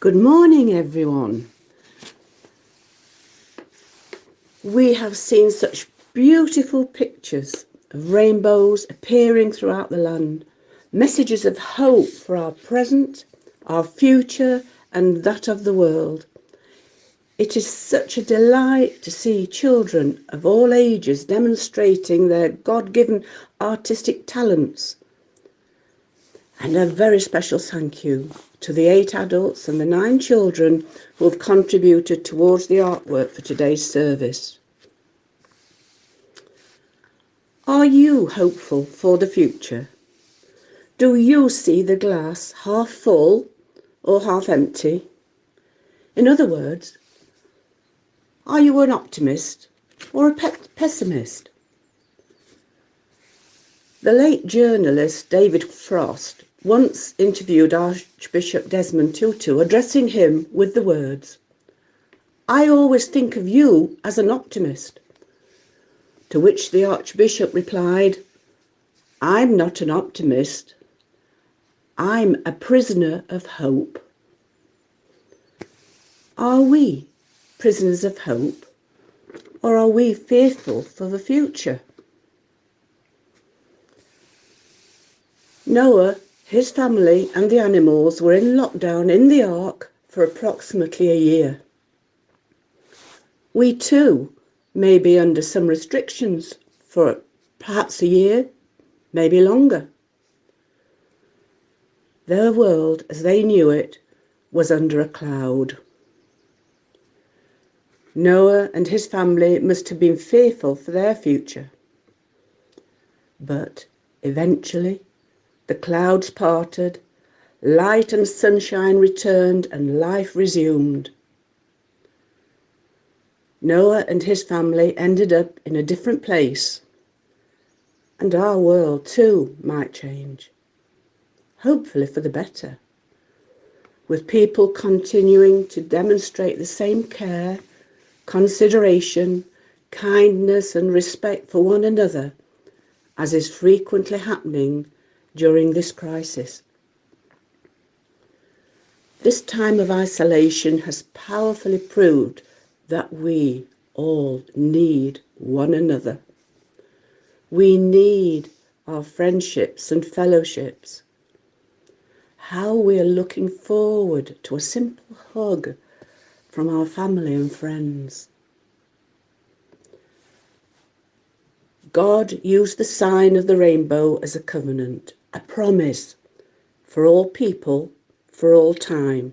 Good morning, everyone. We have seen such beautiful pictures of rainbows appearing throughout the land, messages of hope for our present, our future, and that of the world. It is such a delight to see children of all ages demonstrating their God-given artistic talents. And a very special thank you to the 8 adults and the 9 children who have contributed towards the artwork for today's service. Are you hopeful for the future? Do you see the glass half full or half empty? In other words, are you an optimist or a pessimist? The late journalist David Frost once interviewed Archbishop Desmond Tutu, addressing him with the words, "I always think of you as an optimist." To which the Archbishop replied, "I'm not an optimist. I'm a prisoner of hope." Are we prisoners of hope, or are we fearful for the future? Noah, his family and the animals were in lockdown in the ark for approximately a year. We too may be under some restrictions for perhaps a year, maybe longer. Their world, as they knew it, was under a cloud. Noah and his family must have been fearful for their future. But eventually, the clouds parted, light and sunshine returned, and life resumed. Noah and his family ended up in a different place, and our world too might change, hopefully for the better, with people continuing to demonstrate the same care, consideration, kindness and respect for one another as is frequently happening during this crisis. This time of isolation has powerfully proved that we all need one another. We need our friendships and fellowships. How we are looking forward to a simple hug from our family and friends. God used the sign of the rainbow as a covenant, a promise for all people, for all time.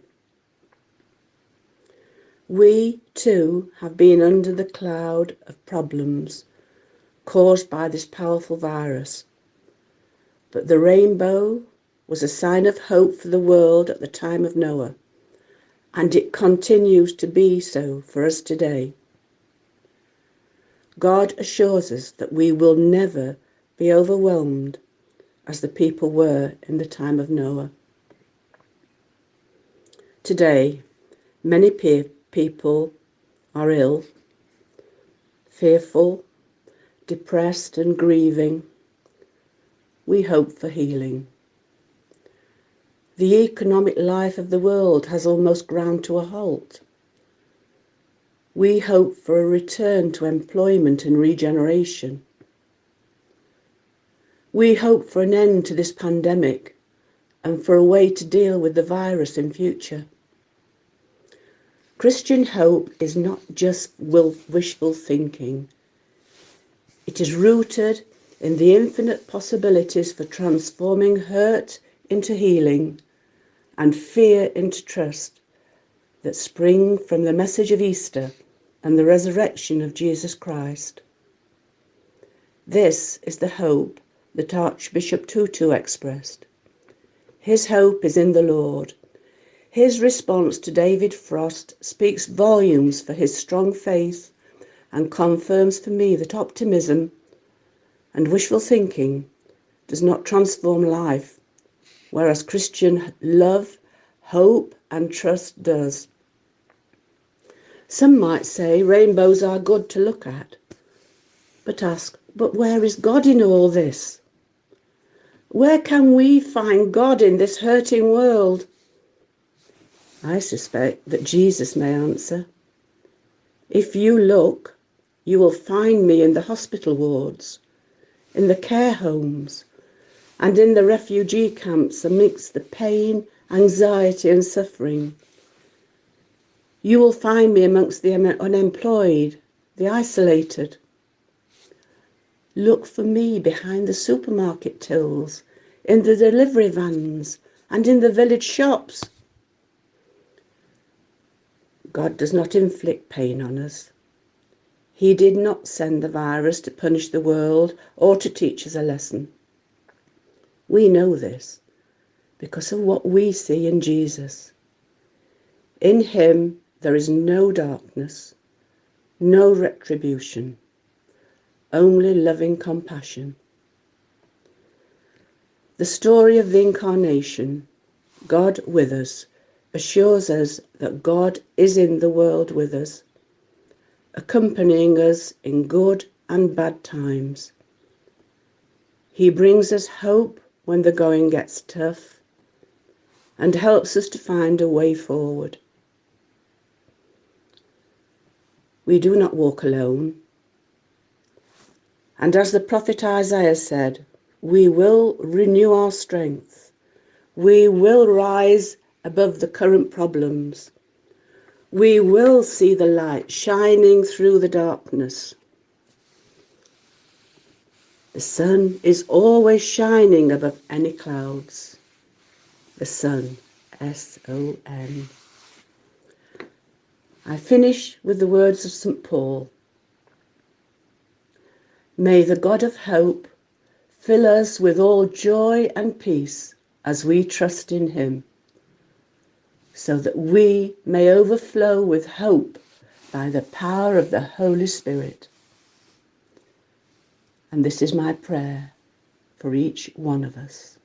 We too have been under the cloud of problems caused by this powerful virus. But the rainbow was a sign of hope for the world at the time of Noah, and it continues to be so for us today. God assures us that we will never be overwhelmed as the people were in the time of Noah. Today, many people are ill, fearful, depressed and grieving. We hope for healing. The economic life of the world has almost ground to a halt. We hope for a return to employment and regeneration. We hope for an end to this pandemic and for a way to deal with the virus in future. Christian hope is not just wishful thinking. It is rooted in the infinite possibilities for transforming hurt into healing and fear into trust that spring from the message of Easter and the resurrection of Jesus Christ. This is the hope that Archbishop Tutu expressed. His hope is in the Lord. His response to David Frost speaks volumes for his strong faith and confirms for me that optimism and wishful thinking does not transform life, whereas Christian love, hope and trust does. Some might say rainbows are good to look at, but ask, but where is God in all this? Where can we find God in this hurting world? I suspect that Jesus may answer, "If you look, you will find me in the hospital wards, in the care homes, and in the refugee camps amidst the pain, anxiety and suffering. You will find me amongst the unemployed, the isolated. Look for me behind the supermarket tills, in the delivery vans, and in the village shops." God does not inflict pain on us. He did not send the virus to punish the world or to teach us a lesson. We know this because of what we see in Jesus. In him there is no darkness, no retribution, only loving compassion. The story of the Incarnation, God with us, assures us that God is in the world with us, accompanying us in good and bad times. He brings us hope when the going gets tough and helps us to find a way forward. We do not walk alone. And as the prophet Isaiah said, we will renew our strength. We will rise above the current problems. We will see the light shining through the darkness. The sun is always shining above any clouds. The sun, S-O-N. I finish with the words of St. Paul. May the God of hope fill us with all joy and peace as we trust in him, so that we may overflow with hope by the power of the Holy Spirit. And this is my prayer for each one of us.